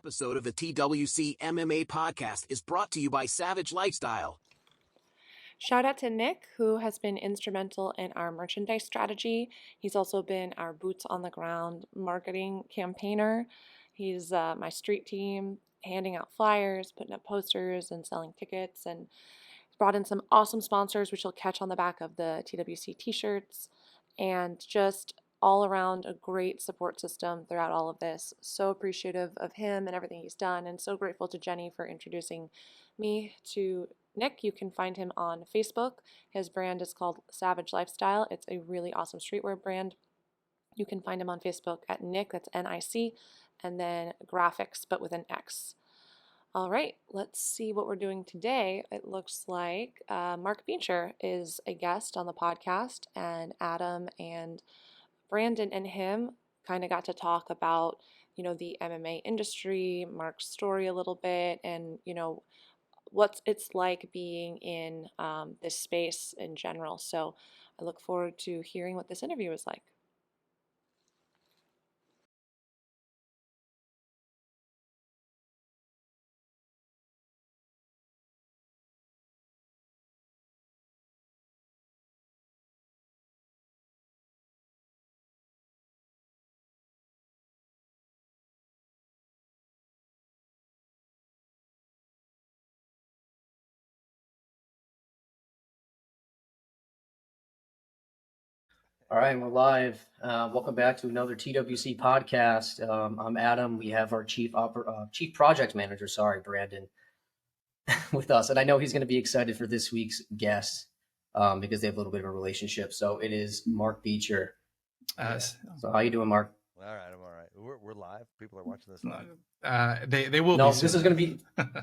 episode of the TWC MMA podcast is brought to you by Savage Lifestyle. Shout out to Nick, who has been instrumental in our merchandise strategy. He's also been our boots on the ground marketing campaigner. He's my street team, handing out flyers, putting up posters, and selling tickets. And he's brought in some awesome sponsors, which you'll catch on the back of the TWC t-shirts. And just all around a great support system throughout all of this. So appreciative of him and everything he's done, and so grateful to Jenny for introducing me to Nick. You can find him on Facebook. His brand is called Savage Lifestyle. It's a really awesome streetwear brand. You can find him on Facebook at Nick, that's N-I-C, and then graphics, but with an X. All right, let's see what we're doing today. It looks like Mark Beecher is a guest on the podcast, and Adam and Brandon and him kind of got to talk about, the MMA industry, Mark's story a little bit, and, what it's like being in this space in general. So I look forward to hearing what this interview is like. All right, we're live. Welcome back to another TWC podcast. I'm Adam. We have our chief project manager, Brandon, with us, and I know he's going to be excited for this week's guest because they have a little bit of a relationship. So it is Mark Beecher. So how you doing, Mark? All right, I'm all right. We're live. People are watching this live. They will. No, this is going to be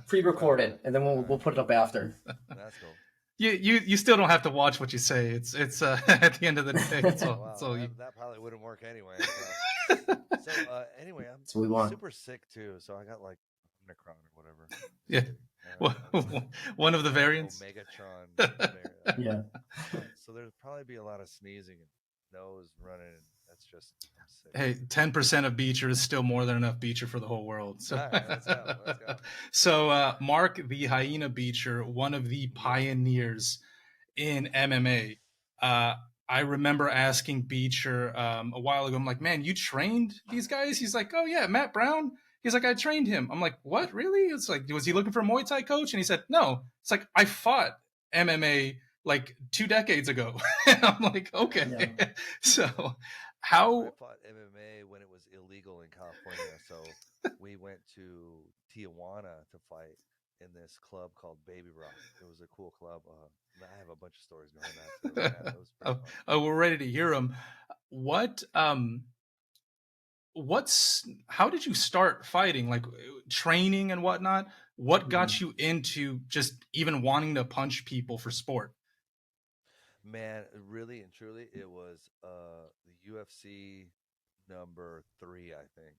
pre-recorded, and then we'll put it up after. That's cool. You still don't have to watch what you say. It's at the end of the day. It's all, wow, that probably wouldn't work anyway. So anyway, I'm super sick too. So I got like Omicron or whatever. Yeah, one of the variants. Megatron. Yeah. So there'll probably be a lot of sneezing and nose running. That's just. Hey, 10% of Beecher is still more than enough Beecher for the whole world. So, all right, let's go. So Mark the Hyena Beecher, one of the pioneers in MMA. I remember asking Beecher a while ago, I'm like, man, you trained these guys? He's like, oh yeah, Matt Brown. He's like, I trained him. I'm like, what, really? It's like, was he looking for a Muay Thai coach? And he said, no. It's like, I fought MMA like 2 decades ago. And I'm like, okay. Yeah. So how... I fought MMA when it was illegal in California. So we went to Tijuana to fight in this club called Baby Rock. It was a cool club. I have a bunch of stories behind that too. Yeah, oh, we're ready to hear them. How did you start fighting? Like training and whatnot? What got you into just even wanting to punch people for sport? Man, really and truly, it was the UFC number 3, I think.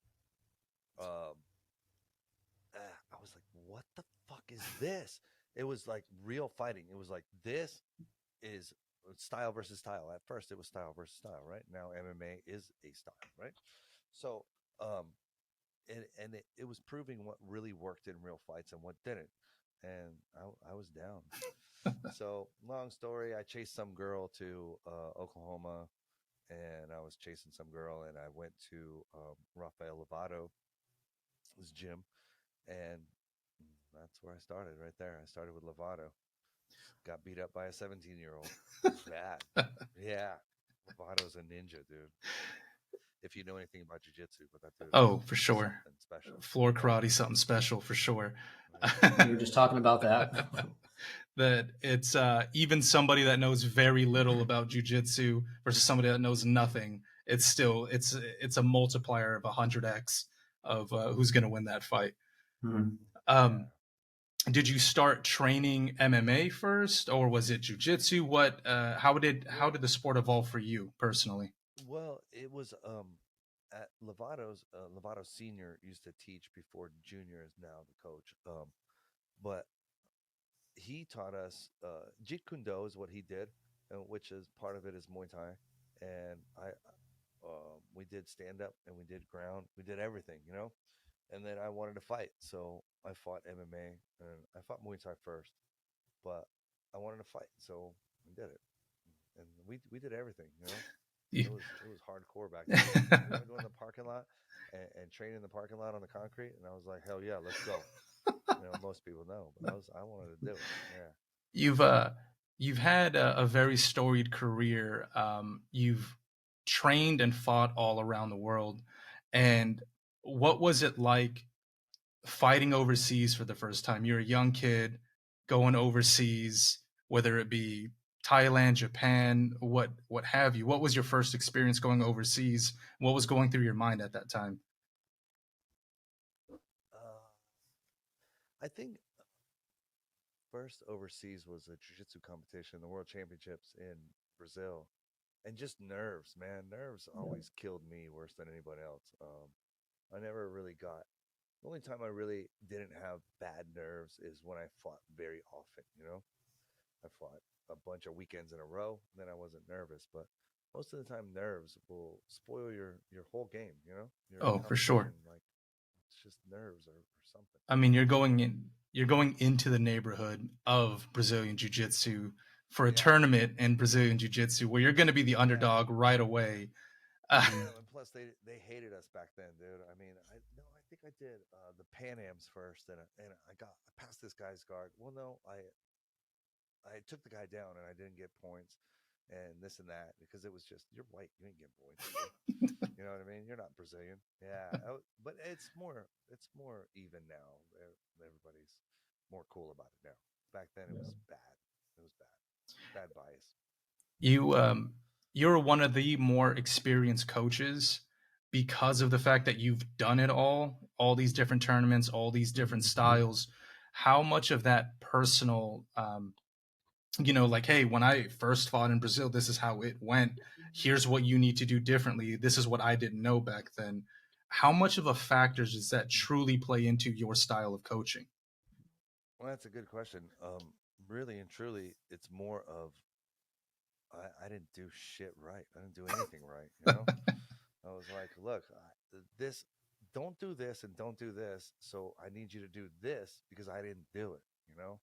I was like, what the fuck is this? It was like real fighting. It was like, this is style versus style. At first, it was style versus style, right? Now MMA is a style, right? So, it was proving what really worked in real fights and what didn't. And I was down. So long story, I chased some girl to Oklahoma, and I was chasing some girl, and I went to Rafael Lovato's gym, and that's where I started, right there. I started with Lovato. Got beat up by a 17-year-old. Bad. Yeah. Lovato's a ninja, dude. If you know anything about jiu-jitsu, but that dude. Oh, for sure. Special. Floor karate, something special for sure. We were just talking about that. That it's even somebody that knows very little about jiu-jitsu versus somebody that knows nothing. It's still it's a multiplier of 100x of who's going to win that fight. Mm-hmm. Did you start training MMA first, or was it jiu-jitsu? What? How did the sport evolve for you personally? Well, it was at Lovato's. Lovato Senior used to teach before Junior is now the coach. But he taught us Jeet Kune Do is what he did, which is part of it is Muay Thai, and we did stand up and we did ground, we did everything, And then I wanted to fight, so I fought MMA and I fought Muay Thai first, but I wanted to fight, so we did it. And we did everything, you know. You- It was hardcore back then. Like, you want to go in the parking lot and train in the parking lot on the concrete, and I was like, hell yeah, let's go. You know, most people know, but I wanted to do it. Yeah. you've uh you've had a very storied career. You've trained and fought all around the world. And what was it like fighting overseas for the first time? You're a young kid going overseas, whether it be Thailand, Japan, what have you. What was your first experience going overseas? What was going through your mind at that time? Uh, I think first overseas was a jiu-jitsu competition, the World Championships in Brazil, and just nerves, man. Nerves always killed me worse than anybody else. I never really got. The only time I really didn't have bad nerves is when I fought very often. You know, I fought a bunch of weekends in a row, then I wasn't nervous. But most of the time, nerves will spoil your whole game. You know, your Oh, for sure. competition. Like it's just nerves or something. I mean, you're going into the neighborhood of Brazilian Jiu-Jitsu for a Yeah, tournament in Brazilian Jiu-Jitsu where you're going to be the yeah. underdog right away. Uh, Yeah, and plus they hated us back then, dude. I mean, I think I did the Pan Ams first, and I passed this guy's guard. Well, no, I took the guy down and I didn't get points, and this and that because it was just you're white, you ain't getting points, dude. You know what I mean? You're not Brazilian. Yeah, but it's more even now. Everybody's more cool about it now. Back then, it was bad. It was bad. Bad bias. you you're one of the more experienced coaches because of the fact that you've done it all these different tournaments, all these different styles. How much of that personal, like, hey, when I first fought in Brazil, this is how it went. Here's what you need to do differently. This is what I didn't know back then. How much of a factor does that truly play into your style of coaching? Well, that's a good question. Really and truly, it's more of I didn't do shit right. I didn't do anything right. You know, I was like, look, this, don't do this and don't do this. So I need you to do this because I didn't do it. You know,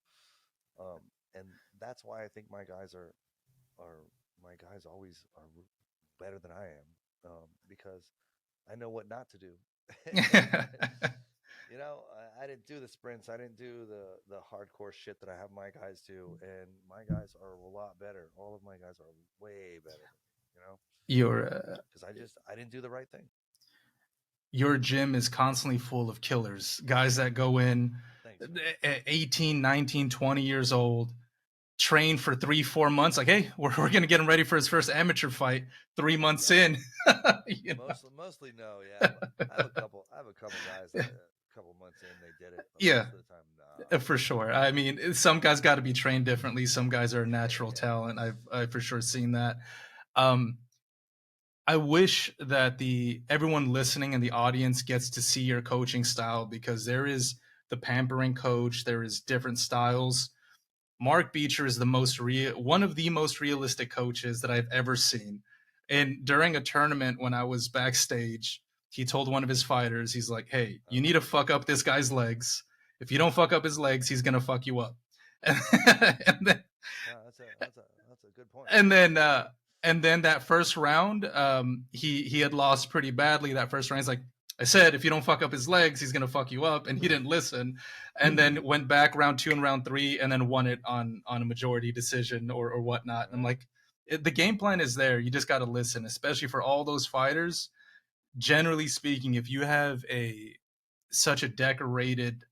and that's why I think are my guys always are better than I am because I know what not to do. You know, I didn't do the sprints. I didn't do the hardcore shit that I have my guys do, and my guys are a lot better. All of my guys are way better than me. You know, your because I didn't do the right thing. your gym is constantly full of killers, guys that go in Thanks, man. at 18, 19, 20 years old, train for 3 4 months, like, hey, we're gonna get him ready for his first amateur fight 3 months No, in. you know? mostly no. Yeah, I have a couple guys that a couple months in they did it, but Yeah, most of the time, nah. for sure. I mean, some guys got to be trained differently. Some guys are natural Yeah, talent. I've for sure seen that. um I wish that the everyone listening in the audience gets to see your coaching style, because there is the pampering coach, there is different styles. Mark Beecher is one of the most realistic coaches that I've ever seen. And during a tournament when I was backstage, he told one of his fighters, he's like, "Hey, you need to fuck up this guy's legs. If you don't fuck up his legs, he's gonna fuck you up." and then that's a good point. and That's a then good point. that first round, he had lost pretty badly that first round. He's like, I said, if you don't fuck up his legs, he's gonna fuck you up, and he didn't listen. And then went back round 2 and round 3, and then won it on a majority decision or whatnot. And I'm Right. like, the game plan is there. You just got to listen, especially for all those fighters. Generally speaking, if you have a such a decorated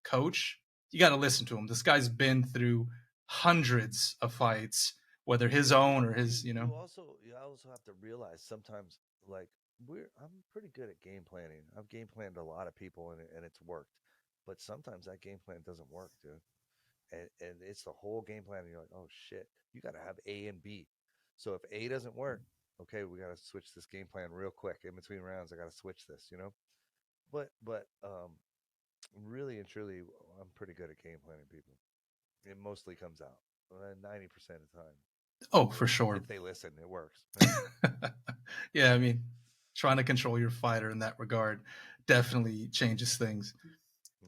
coach, you got to listen to him. This guy's been through hundreds of fights, whether his own or you his, you also have to realize sometimes like I'm pretty good at game planning. I've game planned a lot of people and it's worked. But sometimes that game plan doesn't work, dude. And it's the whole game plan and you're like, "Oh shit, you got to have A and B." So if A doesn't work, okay, we got to switch this game plan real quick in between rounds. I got to switch this, you know? But really and truly I'm pretty good at game planning people. It mostly comes out 90% of the time. oh, for sure. If they listen, it works. Yeah. Yeah, I mean, trying to control your fighter in that regard. definitely changes things.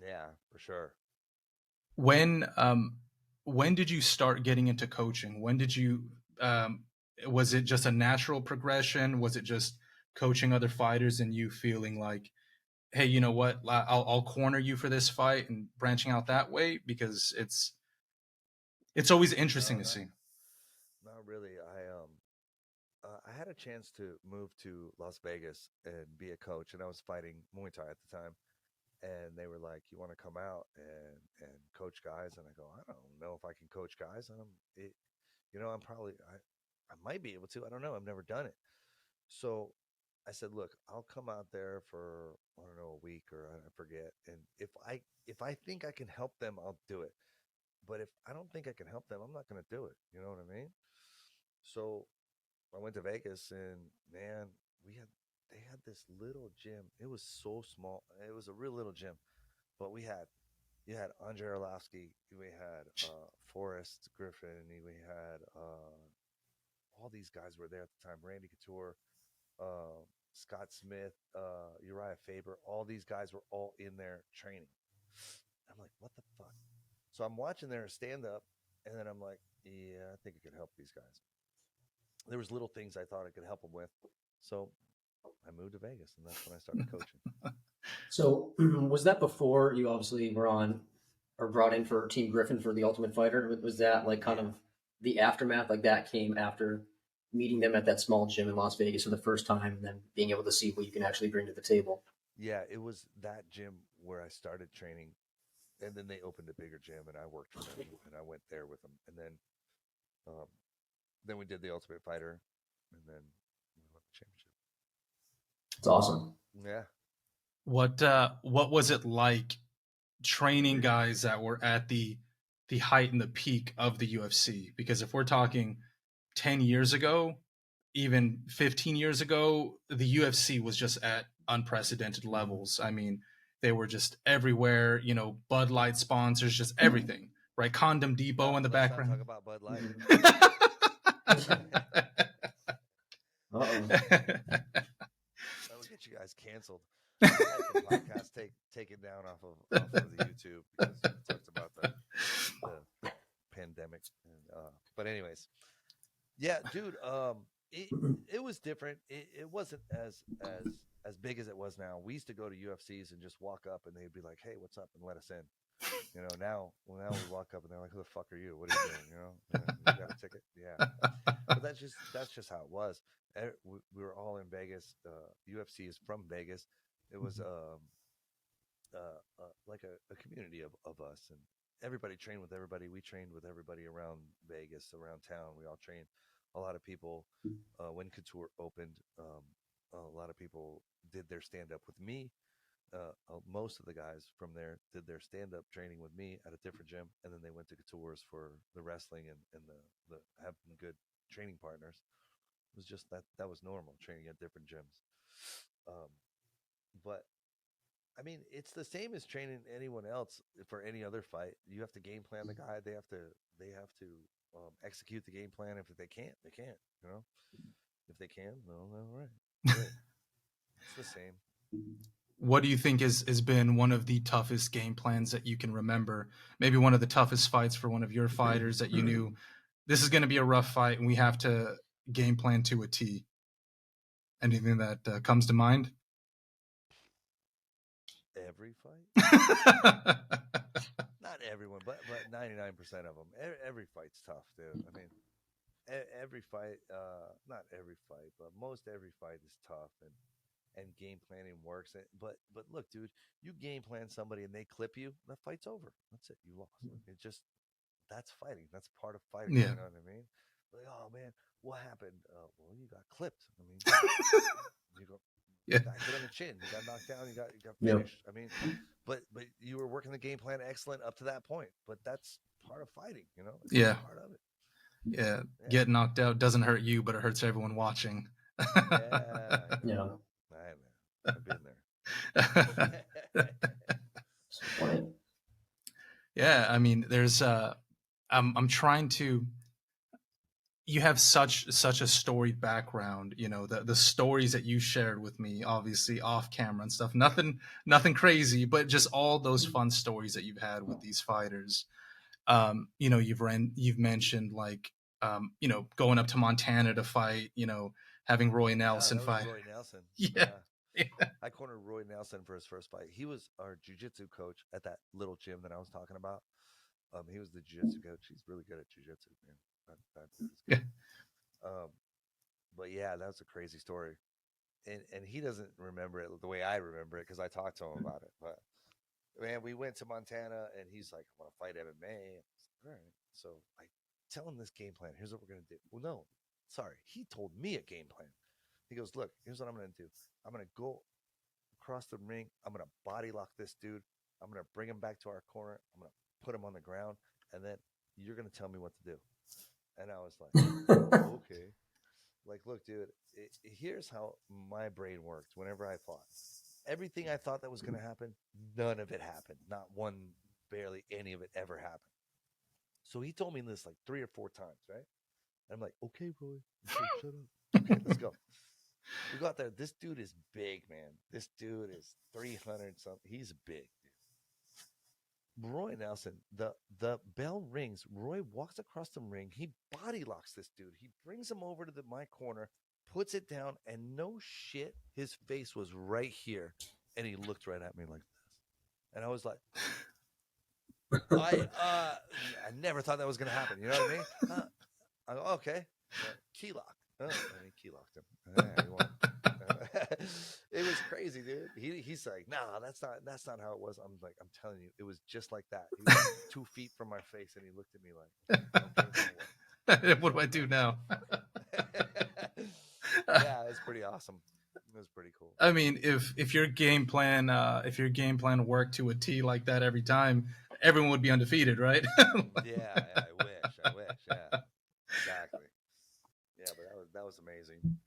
Yeah, for sure. When did you start getting into coaching? When did you was it just a natural progression? Was it just coaching other fighters and you feeling like, hey, you know what, I'll corner you for this fight, and branching out that way? Because it's always interesting No, to see. not really. I had a chance to move to Las Vegas and be a coach, and I was fighting Muay Thai at the time. And they were like, "You want to come out and coach guys?" And I go, "I don't know if I can coach guys. I'm probably I might be able to. I don't know. I've never done it." So I said, "Look, I'll come out there for, I don't know, a week, or I forget. And if I think I can help them, I'll do it. But if I don't think I can help them, I'm not going to do it. You know what I mean?" So I went to Vegas, and man, they had this little gym. It was so small. It was a real little gym, but you had Andre Arlovsky, we had Forrest Griffin, we had all these guys were there at the time. Randy Couture, Scott Smith, Uriah Faber. All these guys were all in there training. I'm like, what the fuck? So I'm watching their stand up, and then I'm like, yeah, I think I could help these guys. There was little things I thought I could help them with. So I moved to Vegas, and that's when I started coaching. So was that before you obviously were on or brought in for Team Griffin for the Ultimate Fighter? Was that like kind of the aftermath? Like that came after meeting them at that small gym in Las Vegas for the first time, and then being able to see what you can actually bring to the table? Yeah, it was that gym where I started training, and then they opened a bigger gym, and I worked for them, and I went there with them, and then we did the Ultimate Fighter, and then we won the championship. It's awesome. Yeah. What was it like training guys that were at the height and the peak of the UFC? Because if we're talking 10 years ago, even 15 years ago, the UFC was just at unprecedented levels. I mean, they were just everywhere, Bud Light sponsors, just everything, right? Condom Depot in the background. Talk about Bud Light. That'll get you guys canceled. I had some podcasts taken down off of the YouTube because it talks about the pandemic. But anyways, yeah, dude. It was different. It wasn't as big as it was now. We used to go to UFCs and just walk up, and they'd be like, "Hey, what's up?" and let us in. Now we walk up and they're like, "Who the fuck are you? What are you doing? You got a ticket?" Yeah. But that's just how it was. We were all in Vegas. UFC is from Vegas. It was like a community of us, and everybody trained with everybody. We trained with everybody around Vegas, around town. We all trained. A lot of people, when Couture opened, a lot of people did their stand up with me. Most of the guys from there did their stand-up training with me at a different gym, and then they went to Couture's for the wrestling and the having good training partners. It was just that was normal, training at different gyms. But I mean, it's the same as training anyone else for any other fight. You have to game plan the guy. They have to execute the game plan. If they can't, they can't. If they can, no, all right. Great. It's the same. What do you think has been one of the toughest game plans that you can remember? Maybe one of the toughest fights for one of your fighters that you knew this is going to be a rough fight and we have to game plan to a T. Anything that comes to mind? Every fight? Not everyone, but 99% of them. Every fight's tough, dude. I mean, every fight, not every fight, but most every fight is tough, and game planning works. But look, dude, you game plan somebody and they clip you, the fight's over. That's it. You lost. That's fighting. That's part of fighting. Yeah. You know what I mean? Like, oh man, what happened? Well, you got clipped. I mean, you got hit on the chin. You got knocked down. You got finished. I mean, but you were working the game plan excellent up to that point. But that's part of fighting. It's part of it. Yeah. Get knocked out doesn't hurt you, but it hurts everyone watching. Yeah. I've been there. Yeah, I mean, there's I'm trying to, you have such a storied background. You know, the stories that you shared with me, obviously off camera and stuff. Nothing crazy, but just all those fun stories that you've had with these fighters. You know, you've mentioned like you know, going up to Montana to fight. You know, having Roy Nelson That was fight. Roy Nelson. Yeah. I cornered Roy Nelson for his first fight. He was our jiu-jitsu coach at that little gym that I was talking about. He was the jiu-jitsu coach. He's really good at jiu-jitsu, man. That dude is good. Um, but yeah, that was a crazy story. And he doesn't remember it the way I remember it because I talked to him about it. But man, we went to Montana and he's like, I want to fight MMA. And I was like, all right. So I tell him this game plan. Here's what we're gonna do. Well, no, sorry. He told me a game plan. He goes, look, here's what I'm gonna do. I'm gonna go across the ring. I'm gonna body lock this dude. I'm gonna bring him back to our corner. I'm gonna put him on the ground, and then you're gonna tell me what to do. And I was like, okay. Like, look, dude, here's how my brain worked whenever I fought. Everything I thought that was going to happen, none of it happened. Not one, barely any of it ever happened. So he told me this like 3 or 4 times, right? And I'm like, okay, Roy, shut up. Okay, let's go. We got there. This dude is big, man. This dude is 300 something. He's big, dude. Roy Nelson, the bell rings. Roy walks across the ring. He body locks this dude. He brings him over to my corner, puts it down, and no shit, his face was right here, and he looked right at me like this, and I was like, I never thought that was gonna happen. You know what I mean? I go, okay, key lock. And he key locked him. It was crazy, dude. He's like, nah, that's not how it was. I'm like, I'm telling you, it was just like that. He was 2 feet from my face, and he looked at me like, okay, what do I do now? Yeah, it's pretty awesome. It was pretty cool. I mean, if your game plan worked to a T like that every time, everyone would be undefeated, right? Yeah, I wish. Yeah, exactly. Yeah, but that was amazing.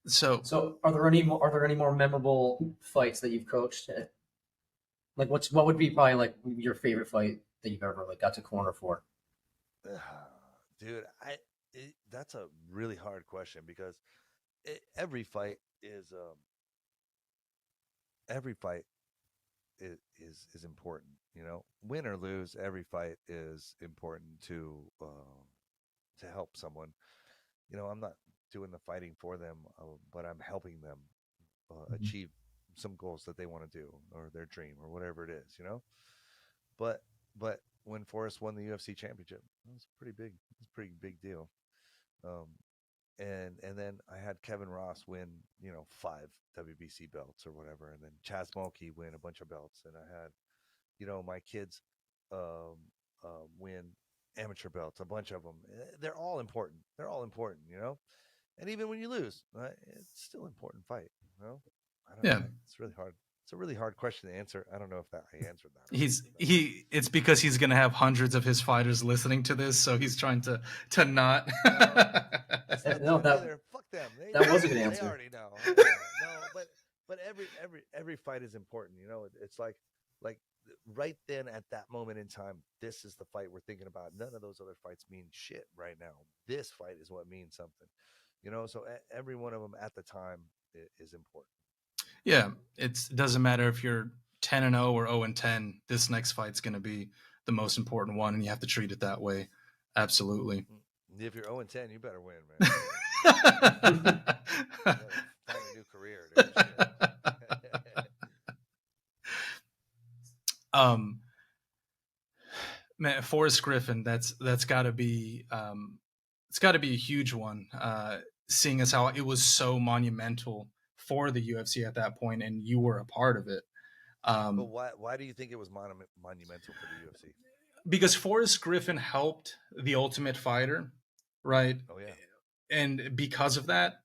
So are there any more memorable fights that you've coached? Like what would be probably like your favorite fight that you've ever like got to corner for? Dude, that's a really hard question because every fight is important. You know, win or lose, every fight is important to help someone. You know, I'm not doing the fighting for them, but I'm helping them achieve some goals that they want to do or their dream or whatever it is, you know. But when Forrest won the UFC championship, it was pretty big. It was a pretty big deal. And then I had Kevin Ross win, you know, 5 WBC belts or whatever, and then Chaz Mulkey win a bunch of belts, and I had, you know, my kids win amateur belts, a bunch of them. They're all important. You know. And even when you lose, it's still an important fight. You know, I don't know. It's really hard. It's a really hard question to answer. I don't know if I answered that. Right. It's because he's gonna have hundreds of his fighters listening to this, so he's trying to not. No, fuck them. That was a good answer. They already know. No, but every fight is important. You know, it's like right then at that moment in time, this is the fight we're thinking about. None of those other fights mean shit right now. This fight is what means something. You know, so every one of them at the time is important. Yeah, it doesn't matter if you're 10-0 or 0-10. This next fight's going to be the most important one, and you have to treat it that way. Absolutely. If you're 0-10, you better win, man. You better find a new career, dude. Man, Forrest Griffin, that's got to be it's got to be a huge one. Seeing as how it was so monumental for the UFC at that point, and you were a part of it. But why do you think it was monumental for the UFC? Because Forrest Griffin helped the Ultimate Fighter, right? Oh yeah. And because of that,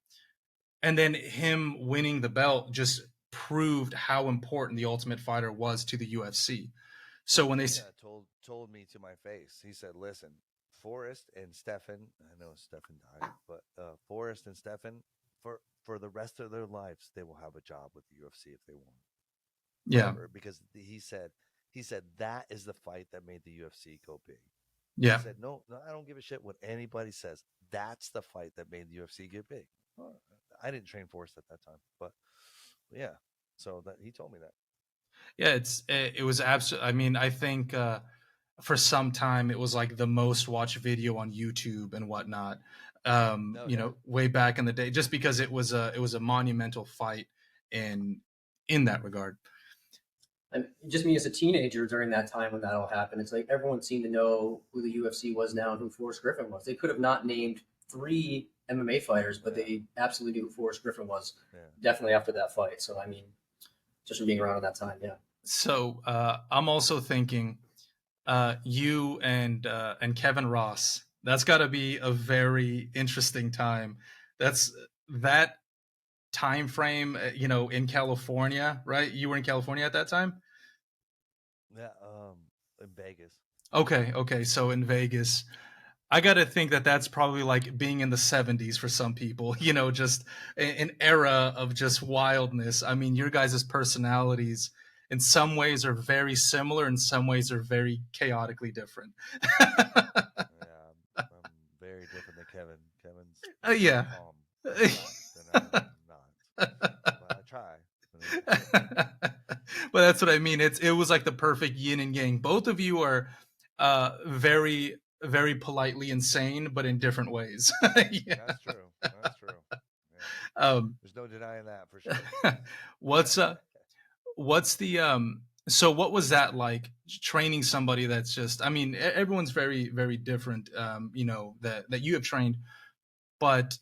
and then him winning the belt just proved how important the Ultimate Fighter was to the UFC. So when they told me to my face, he said, "Listen, Forrest and Stefan, I know Stefan died, but Forrest and Stefan, for the rest of their lives, they will have a job with the UFC if they want." Yeah, because he said that is the fight that made the UFC go big. Yeah. I said, no, I don't give a shit what anybody says. That's the fight that made the UFC get big. Well, I didn't train Forrest at that time, but yeah. So that he told me that. Yeah, it was absolutely. I mean, I think for some time it was like the most watched video on YouTube and whatnot. Oh, You yeah. know, way back in the day, just because it was a monumental fight in that regard. And just me as a teenager during that time when that all happened, it's like everyone seemed to know who the UFC was now and who Forrest Griffin was. They could have not named 3 MMA fighters, but they absolutely knew who Forrest Griffin was. Yeah. Definitely after that fight. So I mean, just from being around at that time, yeah. So I'm also thinking you and Kevin Ross. That's got to be a very interesting time. That time frame, you know, in California, right? You were in California at that time? Yeah. In Vegas. Okay. So in Vegas, I got to think that that's probably like being in the 70s for some people, you know, just an era of just wildness. I mean, your guys' personalities in some ways are very similar, in some ways are very chaotically different. Yeah, I'm very different than Kevin. Kevin's Yeah. calm a lot, and I'm not. But I try. But that's what I mean. It was like the perfect yin and yang. Both of you are very very politely insane, but in different ways. Yeah. That's true. That's true. Yeah. Um, There's no denying that for sure. what's what's the so what was that like training somebody that's just, I mean, everyone's very very different, you know, that you have trained, but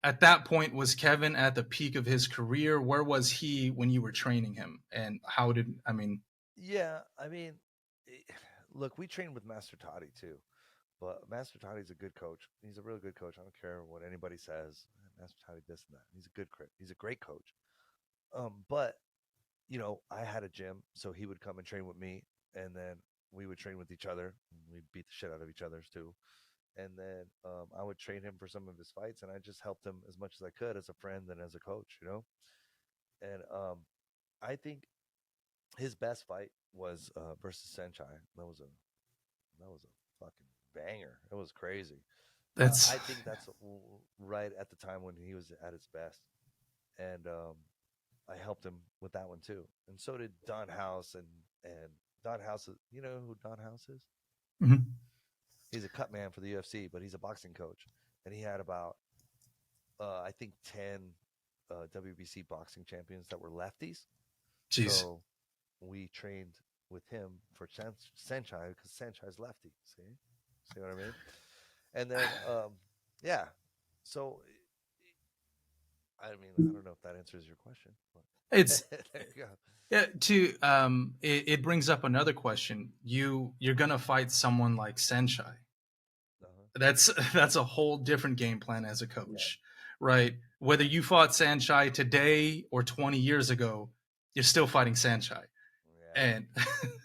at that point, was Kevin at the peak of his career? Where was he when you were training him? And how did, I mean, Yeah, I mean, look, we trained with Master Toddy too, but Master Toddy's a good coach. He's a really good coach. I don't care what anybody says. Master Toddy this and that. He's a he's a great coach. But you know, I had a gym, so he would come and train with me, and then we would train with each other. We beat the shit out of each other's too. And then I would train him for some of his fights, and I just helped him as much as I could as a friend and as a coach, you know. And I think his best fight was versus Senchai. That was a fucking banger. It was crazy. that's I think that's right at the time when he was at his best, and I helped him with that one too. And so did Don House, and Don House. You know who Don House is? mhm. He's a cut man for the UFC, but he's a boxing coach, and he had about I think 10 WBC boxing champions that were lefties. Jeez. So we trained with him for Senchai because Senchai's lefty. See what I mean? And then yeah. So I mean, I don't know if that answers your question. But It's there you go. yeah, to it brings up another question. You're gonna fight someone like Senshai. Uh-huh. That's a whole different game plan as a coach, right? Whether you fought Sanchai today or 20 years ago, you're still fighting Sanchai. Yeah. And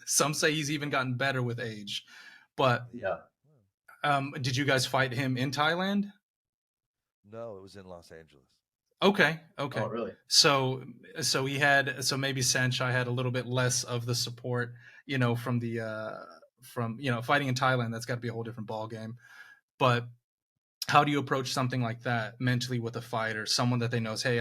some say he's even gotten better with age. But Yeah. did you guys fight him in Thailand? No, it was in Los Angeles. Okay. Oh, really? So so maybe Sanchai had a little bit less of the support, you know, from the from, you know, fighting in Thailand. That's got to be a whole different ball game. But how do you approach something like that mentally with a fighter, someone that they know is, hey,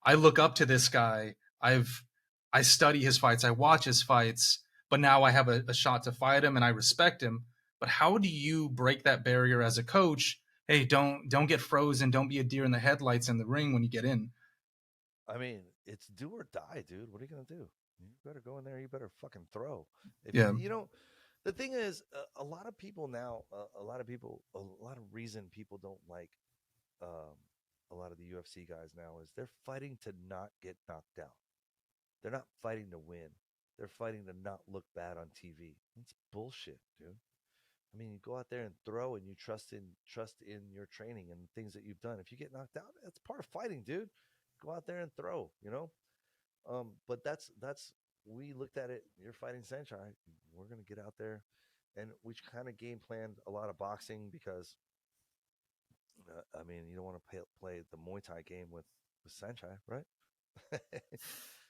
I look up to this guy. I study his fights, I watch his fights, but now I have a shot to fight him and I respect him. But how do you break that barrier as a coach? Hey, don't get frozen, don't be a deer in the headlights in the ring when you get in. I mean, it's do or die, dude. What are you gonna do? You better go in there. You better fucking throw. If Yeah. you know, the thing is, a lot of people now, a lot of people, a lot of reason people don't like um, a lot of the UFC guys now is they're fighting to not get knocked out. They're not fighting to win. They're fighting to not look bad on TV. That's bullshit, dude. I mean, you go out there and throw, and you trust in your training and things that you've done. If you get knocked out, that's part of fighting, dude. Go out there and throw, you know. But that's we looked at it. You're fighting Senchai. We're gonna get out there, and we kind of game planned a lot of boxing because, I mean, you don't want to play the Muay Thai game with Senchai, right?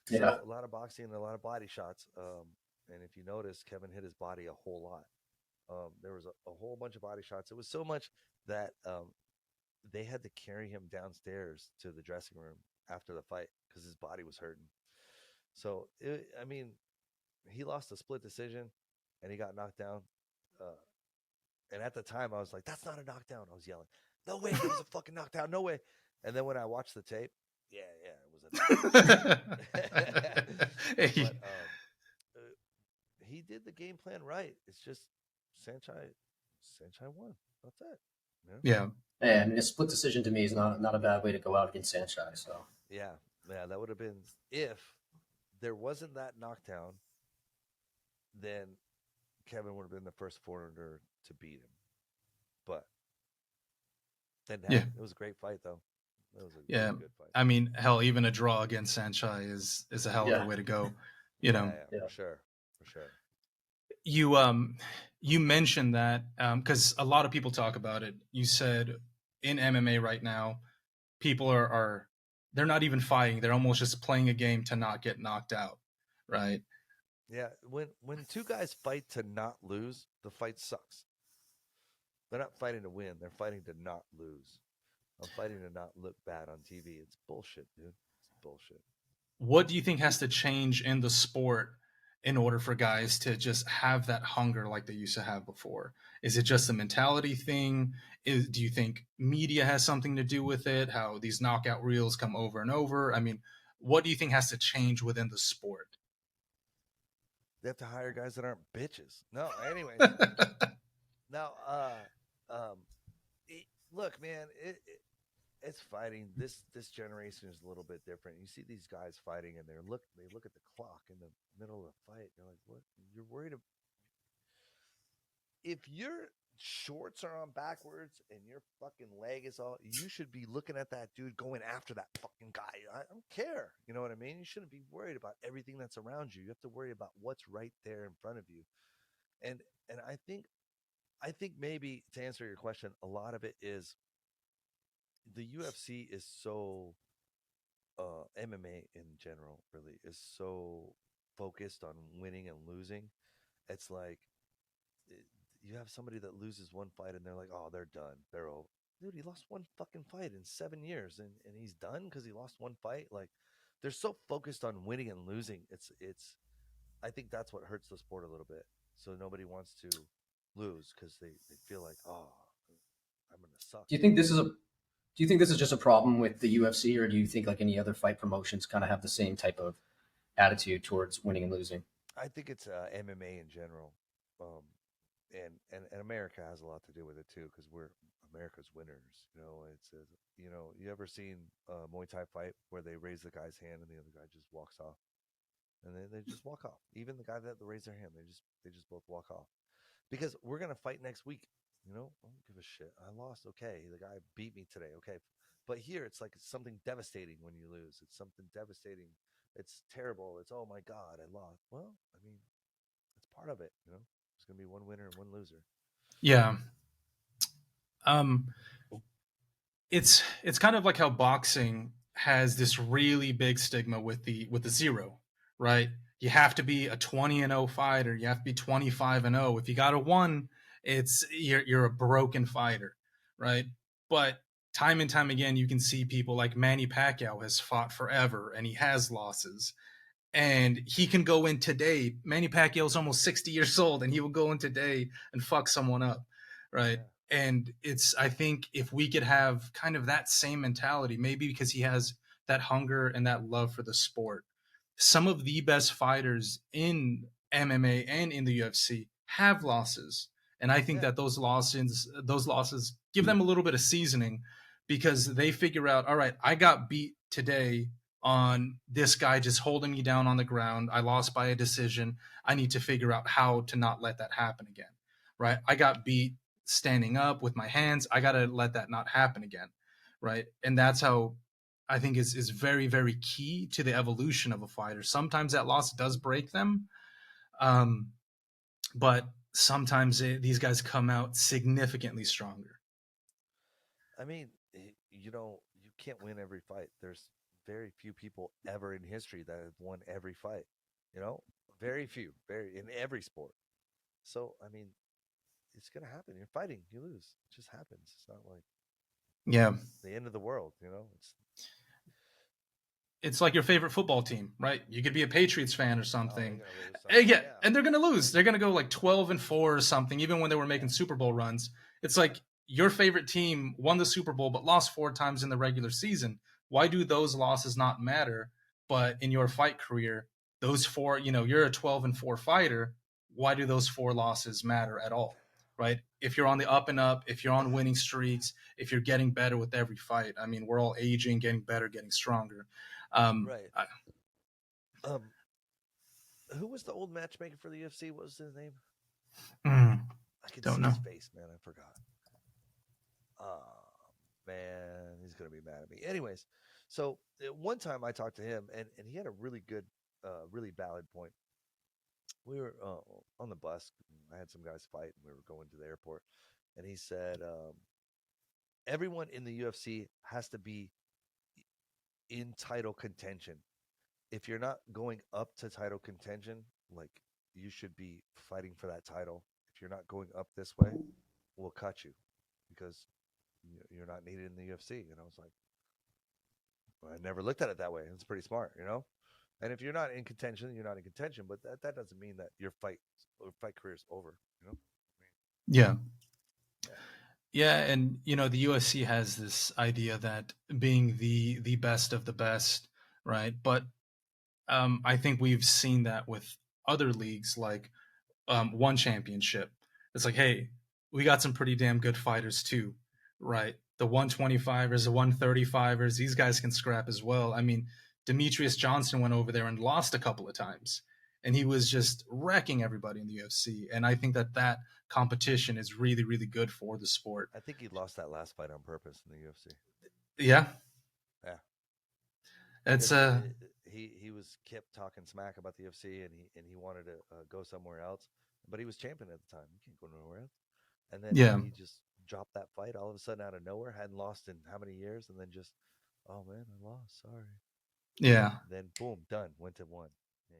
So Yeah. a lot of boxing and a lot of body shots. And if you notice, Kevin hit his body a whole lot. There was a whole bunch of body shots. It was so much that they had to carry him downstairs to the dressing room after the fight because his body was hurting. So, I mean, he lost a split decision and he got knocked down. Uh, and at the time, I was like, that's not a knockdown. I was yelling, no way, that was a fucking knockdown. No way. And then when I watched the tape, yeah, it was a knockdown. But he did the game plan right. It's just Sanchai won. That's it. Yeah. And a split decision to me is not a bad way to go out against Sanchai. So yeah, that would have been if there wasn't that knockdown, then Kevin would have been the first foreigner to beat him. But then it was a great fight, though. It was a really good fight. I mean, hell, even a draw against Sanchai is a hell of a way to go. You know, for sure. You mentioned that because a lot of people talk about it. You said in MMA right now, people are they're not even fighting; they're almost just playing a game to not get knocked out, right? Yeah, when two guys fight to not lose, the fight sucks. They're not fighting to win; they're fighting to not lose. I'm fighting to not look bad on TV. It's bullshit, dude. It's bullshit. What do you think has to change in the sport in order for guys to just have that hunger like they used to have before? Is it just a mentality thing? Do you think media has something to do with it? How these knockout reels come over and over? I mean, what do you think has to change within the sport? They have to hire guys that aren't bitches. No, anyways. Now, look, man, it's fighting. This generation is a little bit different. You see these guys fighting, and they look at the clock in the middle of the fight. They're like, "What? You're worried about?" If your shorts are on backwards and your fucking leg is all, you should be looking at that dude going after that fucking guy. I don't care. You know what I mean? You shouldn't be worried about everything that's around you. You have to worry about what's right there in front of you. And I think maybe to answer your question, a lot of it is the UFC is so MMA in general really is so focused on winning and losing. It's like you have somebody that loses one fight and they're like, oh, they're done, they're over. Dude, he lost one fucking fight in 7 years and he's done because he lost one fight. Like, they're so focused on winning and losing. It's I think that's what hurts the sport a little bit. So nobody wants to lose because they feel like, oh, I'm gonna suck. Do you think this is just a problem with the UFC, or do you think like any other fight promotions kind of have the same type of attitude towards winning and losing? I think it's MMA in general, and America has a lot to do with it too because we're America's winners. You know, you ever seen a Muay Thai fight where they raise the guy's hand and the other guy just walks off, and they just walk off. Even the guy that raised their hand, they just both walk off because we're gonna fight next week. You know, I don't give a shit. I lost. Okay, the guy beat me today. Okay, but here it's like it's something devastating when you lose. It's something devastating. It's terrible. It's, oh my God, I lost. Well, I mean, it's part of it. You know, there's gonna be one winner and one loser. Yeah. It's kind of like how boxing has this really big stigma with the zero, right? You have to be a 20-0 fighter. You have to be 25-0. If you got a 1, it's you're a broken fighter, right? But time and time again, you can see people like Manny Pacquiao has fought forever and he has losses. And he can go in today. Manny Pacquiao is almost 60 years old and he will go in today and fuck someone up, right? Yeah. And I think if we could have kind of that same mentality, maybe because he has that hunger and that love for the sport. Some of the best fighters in MMA and in the UFC have losses. And I think that those losses give them a little bit of seasoning because they figure out, all right, I got beat today on this guy just holding me down on the ground. I lost by a decision. I need to figure out how to not let that happen again, right? I got beat standing up with my hands. I got to let that not happen again, right? And that's how I think is very, very key to the evolution of a fighter. Sometimes that loss does break them, but sometimes these guys come out significantly stronger. I mean, you can't win every fight. There's very few people ever in history that have won every fight. You know, very few, very in every sport. So, I mean, it's gonna happen. You're fighting, you lose. It just happens. It's not like Yeah. the end of the world, It's like your favorite football team, right? You could be a Patriots fan or oh, something. you're gonna lose. Yeah, and they're going to lose. They're going to go like 12-4 or something, even when they were making Super Bowl runs. It's like your favorite team won the Super Bowl but lost 4 times in the regular season. Why do those losses not matter? But in your fight career, those 4, you're a 12-4 fighter. Why do those 4 losses matter at all? Right? If you're on the up and up, if you're on winning streaks, if you're getting better with every fight, I mean, we're all aging, getting better, getting stronger. Right. Who was the old matchmaker for the UFC? What was his name? I can Don't see know. his face, man. I forgot. Oh, man. He's going to be mad at me. Anyways, so one time I talked to him, and he had a really good, really valid point. We were on the bus. I had some guys fight, and we were going to the airport. And he said, everyone in the UFC has to be in title contention. If you're not going up to title contention, like you should be fighting for that title. If you're not going up this way, we'll cut you because you're not needed in the UFC. And I was like, well, I never looked at it that way. It's pretty smart, And if you're not in contention, you're not in contention. But that doesn't mean that your fight career is over, Yeah. Yeah, and the UFC has this idea that being the best of the best, right? But I think we've seen that with other leagues, like one championship. It's like, hey, we got some pretty damn good fighters too, right? The 125ers, the 135ers, these guys can scrap as well. I mean, Demetrius Johnson went over there and lost a couple of times, and he was just wrecking everybody in the UFC. And I think that competition is really, really good for the sport. I think he lost that last fight on purpose in the UFC. Yeah. Yeah. It's he was kept talking smack about the UFC, and he wanted to go somewhere else, but he was champion at the time. You can't go nowhere else. And then he just dropped that fight all of a sudden out of nowhere. Hadn't lost in how many years, and then just, oh man, I lost. Sorry. Yeah. And then boom, done. Went to 1.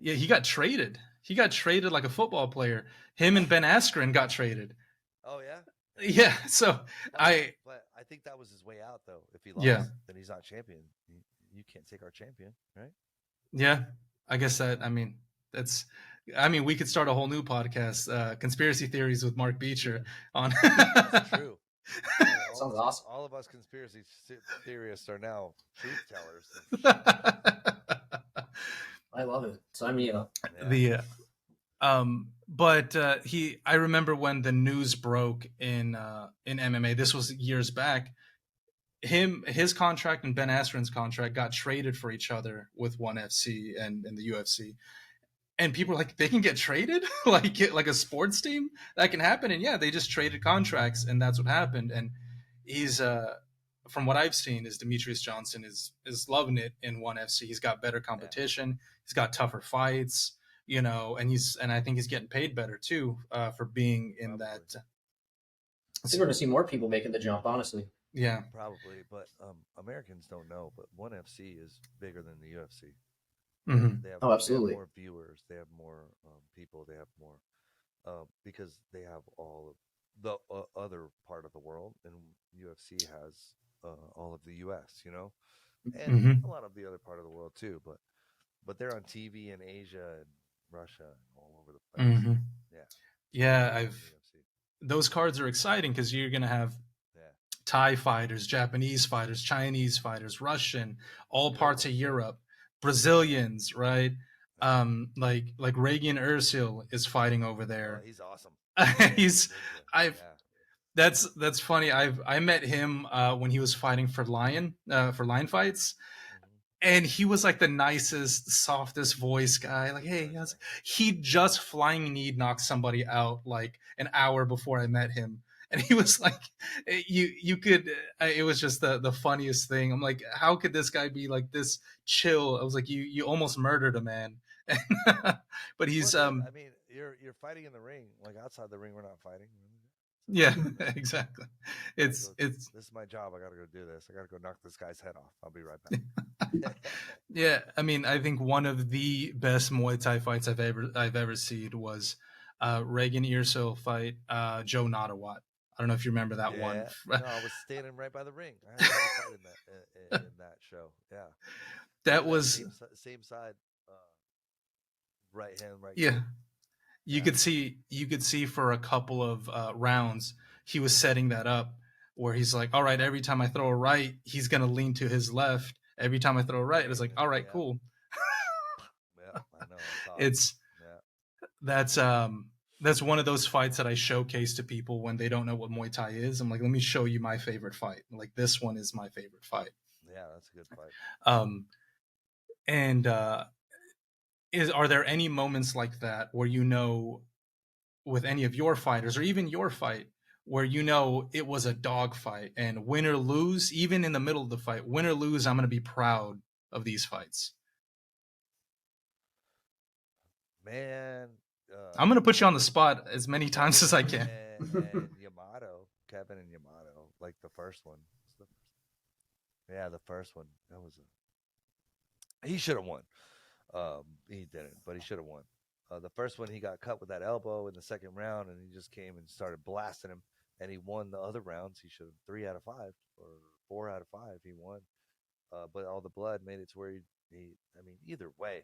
Yeah, he got traded. He got traded like a football player. Him and Ben Askren got traded. Oh yeah. Yeah. So but I think that was his way out, though. If he lost, then he's not champion. You can't take our champion, right? Yeah, I guess we could start a whole new podcast, conspiracy theories with Mark Beecher on. That's true. Sounds awesome. All of us conspiracy theorists are now truth tellers. I love it. Sign me up. I remember when the news broke in MMA. This was years back. His contract and Ben Askren's contract got traded for each other with ONE FC and the UFC. And people are like, they can get traded like a sports team? That can happen. And yeah, they just traded contracts, and that's what happened. And he's from what I've seen, is Demetrius Johnson is loving it in ONE FC. He's got better competition. Yeah. He's got tougher fights, and I think he's getting paid better too for being in that. I think we're going to see more people making the jump, honestly. Yeah, probably. But Americans don't know, but ONE FC is bigger than the UFC. Mm-hmm. They have, absolutely. They have more viewers. They have more people. They have more because they have all of the other part of the world, and UFC has all of the US, and a lot of the other part of the world too. But they're on TV in Asia and Russia and all over the place. Mm-hmm. Yeah. Those cards are exciting because you're gonna have Thai fighters, Japanese fighters, Chinese fighters, Russian, all parts of Europe, Brazilians, right? Like Reagan Ursil is fighting over there. Oh, he's awesome. That's funny. I met him when he was fighting for Lion fights. And he was like the nicest, softest voice guy. Like, hey, he just flying knee knocked somebody out like an hour before I met him. And he was like, you could, it was just the funniest thing. I'm like, how could this guy be like this chill? I was like, you almost murdered a man. But he's, I mean, you're fighting in the ring, like outside the ring, we're not fighting. Yeah, exactly. This is my job. I got to go do this. I got to go knock this guy's head off. I'll be right back. Yeah. I mean, I think one of the best Muay Thai fights I've ever seen was Reagan Earsill fight Joe Nottawat. I don't know if you remember that one. Yeah. No, I was standing right by the ring. I had a fight in that show. Yeah. That Look at that was same side, right hand, right yeah. kick. You could see for a couple of rounds he was setting that up where he's like, all right, every time I throw a right, he's gonna lean to his left. Every time I throw a right, it's like, all right, cool. Yeah, I know. I saw It's yeah. that's one of those fights that I showcase to people when they don't know what Muay Thai is. I'm like, let me show you my favorite fight. Like this one is my favorite fight. Yeah, that's a good fight. And are there any moments like that where with any of your fighters or even your fight where it was a dog fight and win or lose, even in the middle of the fight, win or lose, I'm going to be proud of these fights? Man, I'm going to put you on the spot as many times as I can. And Yamato, Kevin and Yamato, like the first one. Yeah, the first one. He should have won. He didn't, but he should have won. The first one, he got cut with that elbow in the second round, and he just came and started blasting him, and he won the other rounds. He should have 3 out of 5 or 4 out of 5. He won, but all the blood made it to where I mean, either way,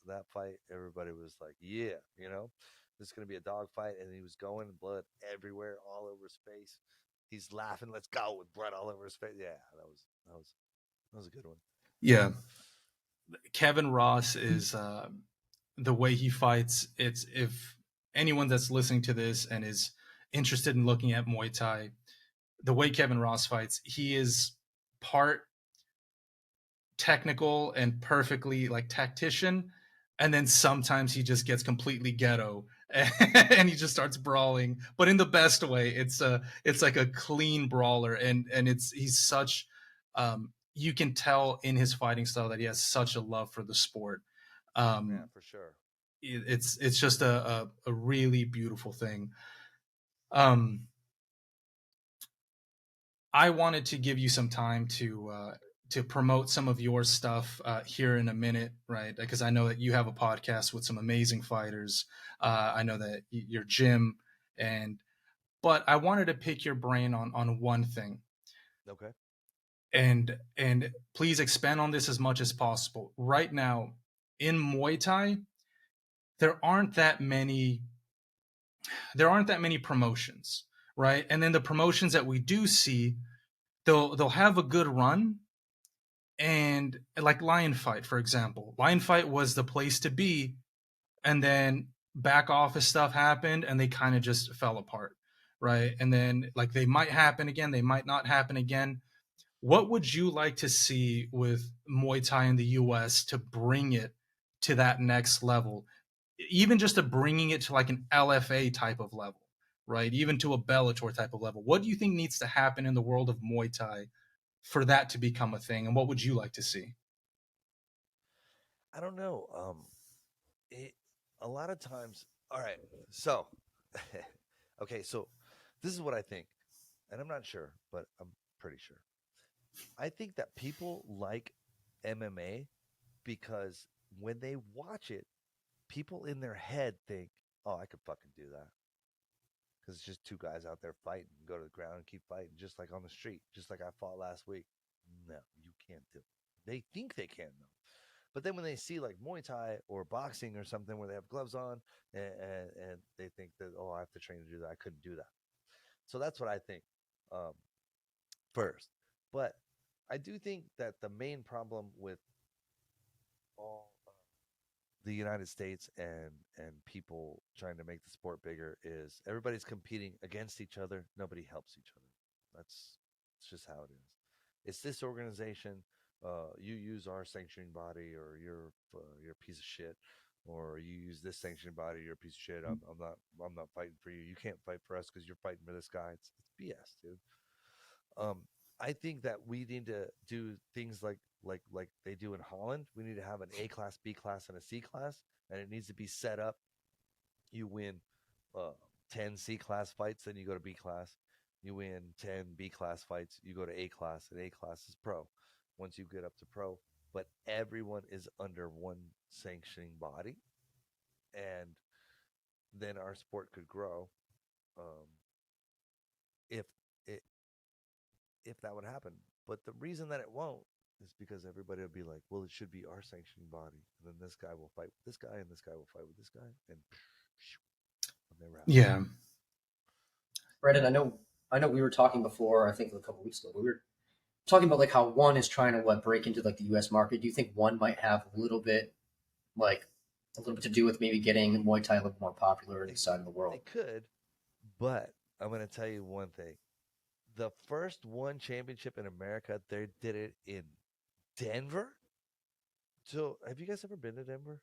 that fight, everybody was like, yeah, this is going to be a dog fight, and he was going blood everywhere, all over his face. He's laughing, let's go, with blood all over his face. Yeah, that was a good one. Yeah. Kevin Ross is the way he fights. It's if anyone that's listening to this and is interested in looking at Muay Thai, the way Kevin Ross fights, he is part technical and perfectly like tactician, and then sometimes he just gets completely ghetto and he just starts brawling, but in the best way. It's like a clean brawler, and he's such you can tell in his fighting style that he has such a love for the sport. Yeah, for sure. It's just a really beautiful thing. I wanted to give you some time to promote some of your stuff here in a minute, right? Because I know that you have a podcast with some amazing fighters. I know that your gym, but I wanted to pick your brain on one thing. Okay. And please expand on this as much as possible. Right now, in Muay Thai, there aren't that many promotions, right? And then the promotions that we do see, they'll have a good run, and like Lion Fight, for example. Lion Fight was the place to be, and then back office stuff happened and they kind of just fell apart, right? And then like they might happen again, they might not happen again. What would you like to see with Muay Thai in the US to bring it to that next level? Even just to bringing it to like an LFA type of level, right? Even to a Bellator type of level. What do you think needs to happen in the world of Muay Thai for that to become a thing? And what would you like to see? I don't know. A lot of times. All right. So, okay. So, this is what I think, and I'm not sure, but I'm pretty sure. I think that people like MMA because when they watch it, people in their head think, "Oh, I could fucking do that," because it's just two guys out there fighting, go to the ground and keep fighting, just like on the street, just like I fought last week. No, you can't do it. They think they can, though. But then when they see like Muay Thai or boxing or something where they have gloves on and they think that, oh, I have to train to do that. I couldn't do that. So that's what I think um, first. But I do think that the main problem with all the United States and people trying to make the sport bigger is everybody's competing against each other. Nobody helps each other. It's just how it is. It's this organization. You use our sanctioning body, or you're a piece of shit, or you use this sanctioning body, you're a piece of shit. I'm not fighting for you. You can't fight for us because you're fighting for this guy. It's BS, dude. Um, I think that we need to do things like they do in Holland. We need to have an A class, B class, and a C class, and it needs to be set up. You win 10 C class fights, then you go to B class. You win 10 B class fights, you go to A class, and A class is pro. Once you get up to pro, but everyone is under one sanctioning body, and then our sport could grow. If it if that would happen, but the reason that it won't is because everybody will be like, well, it should be our sanctioning body, and then this guy will fight with this guy, and this guy will fight with this guy, and it'll never happen. Yeah. Brandon, I know we were talking before, I think a couple weeks ago, we were talking about like how one is trying to break into like the US market. Do you think one might have a little bit to do with maybe getting Muay Thai a little more popular in this side of the world? It could, but I'm going to tell you one thing. The first one championship in America, they did it in Denver. So, have you guys ever been to Denver?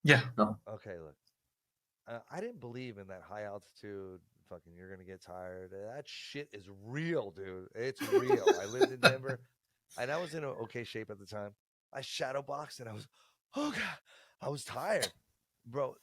Yeah. No. Okay, look. I didn't believe in that high altitude. Fucking, you're gonna get tired. That shit is real, dude. It's real. I lived in Denver, and I was in okay shape at the time. I shadow boxed, and I was, oh god, I was tired, bro.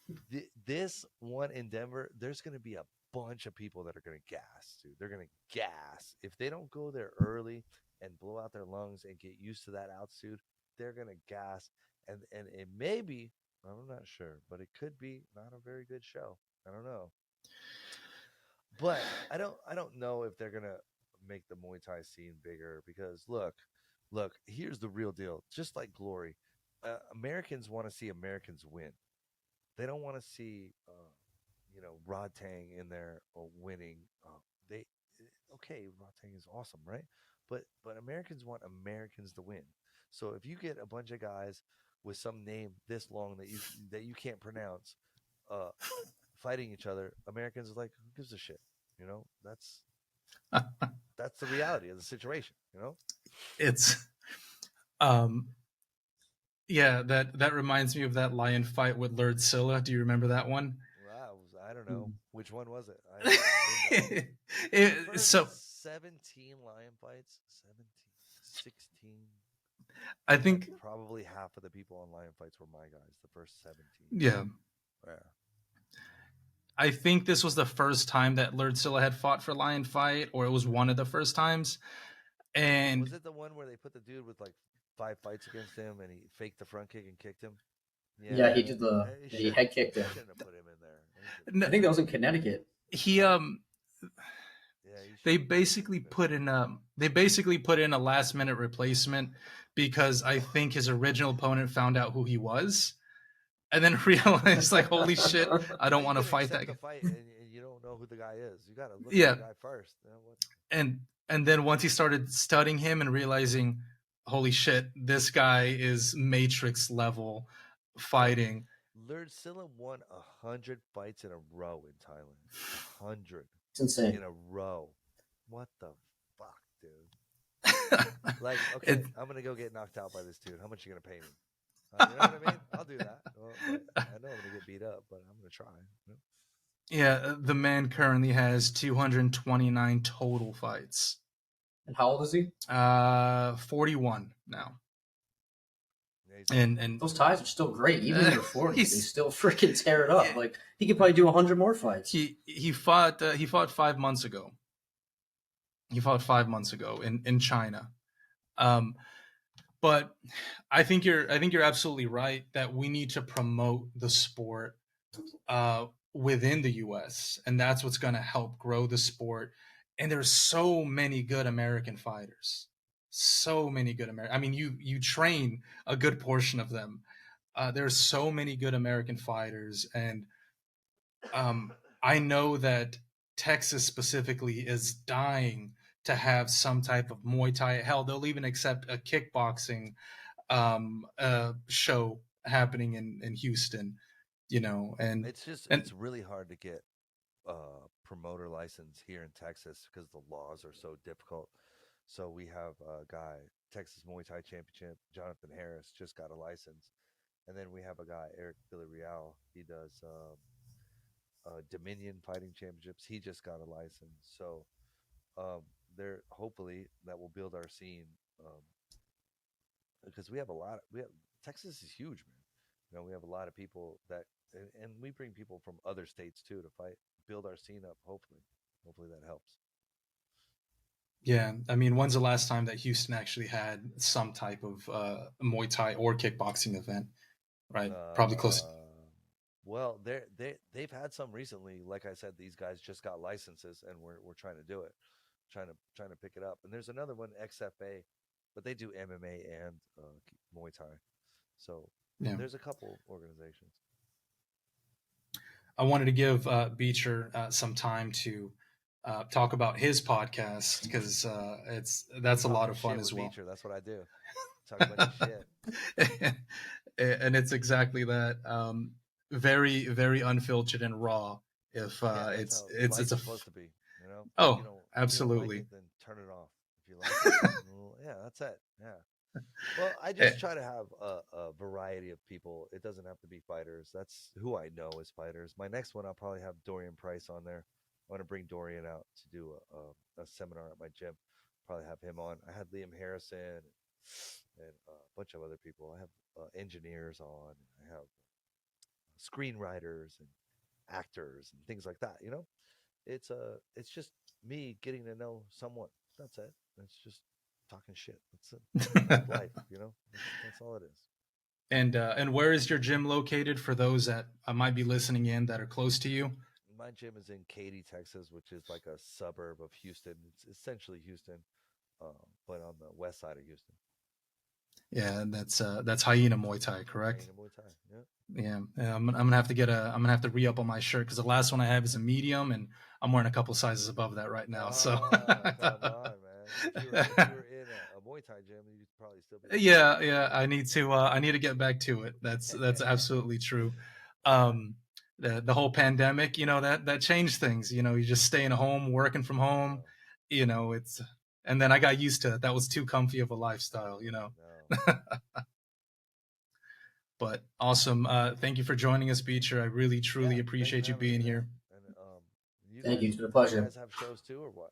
This one in Denver, there's gonna be a bunch of people that are gonna gas, dude. They're gonna gas if they don't go there early and blow out their lungs and get used to that altitude. They're gonna gas, and it may be. I'm not sure, but it could be not a very good show. I don't know. But I don't know if they're gonna make the Muay Thai scene bigger because look, here's the real deal. Just like Glory, Americans want to see Americans win. They don't want to see, Rod Tang in there winning. They okay, Rod Tang is awesome, right? But Americans want Americans to win. So if you get a bunch of guys with some name this long that you can't pronounce, fighting each other, Americans are like, who gives a shit? That's the reality of the situation. It's yeah, that reminds me of that lion fight with Lerd Silla. Do you remember that one? Wow, I don't know which one was it. So 17 lion fights, 16. I think probably half of the people on lion fights were my guys. The first 17. Yeah. Yeah. I think this was the first time that Lerd Silla had fought for lion fight, or it was one of the first times. And was it the one where they put the dude with like 5 fights against him and he faked the front kick and kicked him? Yeah, he did he head kicked him. Shouldn't have put him in there. I think that was in Connecticut. They basically put in a last minute replacement because I think his original opponent found out who he was and then realized like, holy shit, I don't want to fight that guy. And you don't know who the guy is. You got to look at the guy first. And then once he started studying him and realizing, holy shit, this guy is Matrix level fighting. Lerd Silla won 100 fights in a row in Thailand. 100. It's insane. In a row. What the fuck, dude? Like, okay, I'm going to go get knocked out by this dude. How much are you going to pay me? You know what I mean? I'll do that. Well, I know I'm going to get beat up, but I'm going to try. Yeah, the man currently has 229 total fights. And how old is he? 41 now. Yeah, and those Thais are still great, even in their 40s. They still freaking tear it up. Like he could probably do 100 more fights. He fought 5 months ago. He fought 5 months ago in China. But I think you're absolutely right that we need to promote the sport within the U.S. and that's what's going to help grow the sport. And there's so many good American fighters. So many good American. I mean, you train a good portion of them. There's so many good American fighters, and I know that Texas specifically is dying to have some type of Muay Thai. Hell, they'll even accept a kickboxing show happening in Houston. And it's really hard to get promoter license here in Texas because the laws are so difficult. So we have a guy, Texas Muay Thai Championship, Jonathan Harris, just got a license. And then we have a guy, Eric Villarreal. He does Dominion Fighting Championships. He just got a license. So there, hopefully that will build our scene because we have Texas is huge, man. We have a lot of people that, and we bring people from other states too to fight, build our scene up. Hopefully that helps. Yeah, I mean, when's the last time that Houston actually had some type of Muay Thai or kickboxing event? Right, probably close. Well, they've had some recently. Like I said, these guys just got licenses, and we're trying to do it, trying to pick it up. And there's another one, XFA, but they do MMA and Muay Thai. So Yeah. there's a couple organizations. I wanted to give Beecher some time to talk about his podcast because that's a lot of fun as well. Beecher, that's what I do. Talk a bunch of shit. And it's exactly that. Very, very unfiltered and raw. If it's supposed to be, you know. Oh, you know, absolutely. If you don't like it, then turn it off. If you like it, well, yeah, that's it. Yeah. Well, I just try to have a variety of people. It doesn't have to be fighters. That's who I know as fighters. My next one, I'll probably have Dorian Price on there. I want to bring Dorian out to do a seminar at my gym. Probably have him on. I had Liam Harrison and a bunch of other people. I have engineers on. I have screenwriters and actors and things like that. You know, it's just me getting to know someone. That's it. It's just talking shit. That's it. That's life. You know, that's all it is. And where is your gym located for those that might be listening in that are close to you? My gym is in Katy, Texas, which is like a suburb of Houston. It's essentially Houston, but on the west side of Houston. Yeah, that's Hyena Muay Thai, correct? Hyena Muay Thai, yeah. Yeah, I'm gonna have to re-up on my shirt because the last one I have is a medium, and I'm wearing a couple sizes above that right now. So come on, man. If you were in a Muay Thai gym, you'd probably still be. Yeah. I need to get back to it. That's absolutely true. The whole pandemic, you know, that changed things. You know, you just staying at home, working from home. You know, and then I got used to it. That was too comfy of a lifestyle, you know. No. But awesome. Thank you for joining us, Beecher. I really, truly appreciate you being here. And, thank you. It's been a pleasure. You guys have shows too, or what?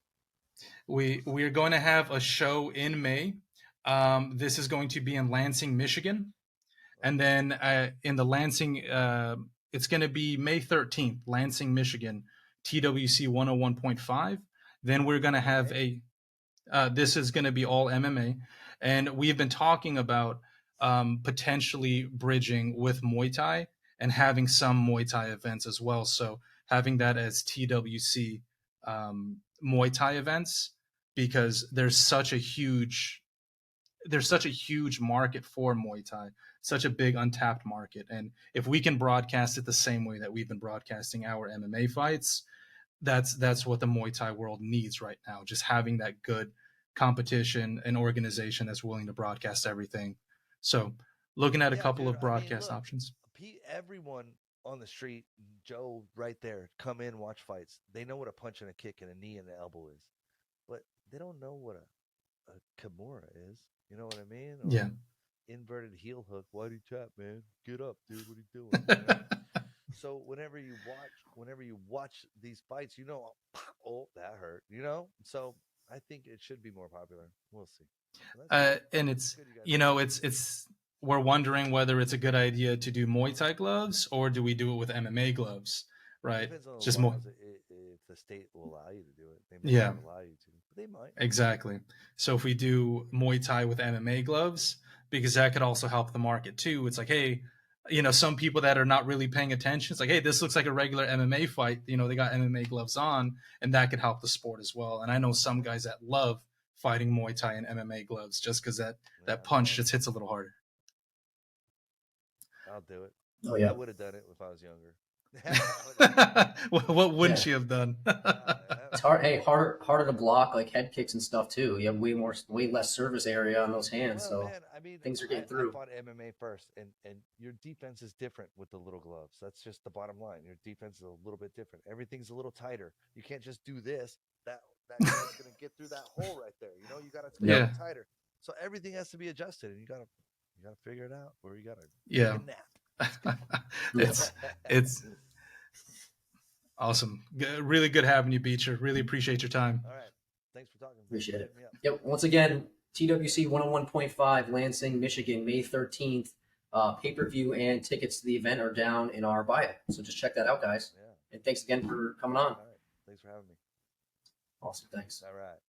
We are going to have a show in May. This is going to be in Lansing, Michigan. And then in the Lansing, it's going to be May 13th, Lansing, Michigan, TWC 101.5. Then we're going to have this is going to be all MMA. And we've been talking about potentially bridging with Muay Thai and having some Muay Thai events as well. So having that as TWC Muay Thai events, because there's such a huge market for Muay Thai, such a big untapped market. And if we can broadcast it the same way that we've been broadcasting our MMA fights, that's what the Muay Thai world needs right now. Just having that good competition and organization that's willing to broadcast everything. So looking at a couple of broadcast options. Everyone on the street, Joe right there, come in, watch fights. They know what a punch and a kick and a knee and an elbow is, but they don't know what a Kimura is. You know what I mean? Or yeah. Inverted heel hook. Why do you tap, man? Get up, dude. What are you doing? You know? So whenever you watch these fights, you know, oh, that hurt. You know? So I think it should be more popular. We'll see. And it's, you know, it's we're wondering whether it's a good idea to do Muay Thai gloves or do we do it with MMA gloves, right? It depends on just more if the state will allow you to do it. They might not allow you to, but they might. Exactly. So if we do Muay Thai with MMA gloves, because that could also help the market too. It's like, hey, you know, some people that are not really paying attention, it's like, hey, this looks like a regular MMA fight. You know, they got MMA gloves on, and that could help the sport as well. And I know some guys that love fighting Muay Thai and MMA gloves just because that punch just hits a little harder. I'll do it. Oh yeah, I would have done it if I was younger. What wouldn't you have done? It's hard. Hey, harder to block like head kicks and stuff too. You have way less surface area on those hands, so man, I mean, things are getting through. I fought MMA first, and your defense is different with the little gloves. That's just the bottom line. Your defense is a little bit different. Everything's a little tighter. You can't just do this. That guy's gonna get through that hole right there. You know, you gotta be tighter. So everything has to be adjusted, and you gotta figure it out, or you gotta take a nap. It's awesome. Really good having you, Beecher. Really appreciate your time. All right. Thanks for talking. Appreciate it. Yep. Once again, TWC 101.5, Lansing, Michigan, May 13th. Pay-per-view and tickets to the event are down in our bio. So just check that out, guys. Yeah. And thanks again for coming on. All right. Thanks for having me. Awesome. Thanks. All right.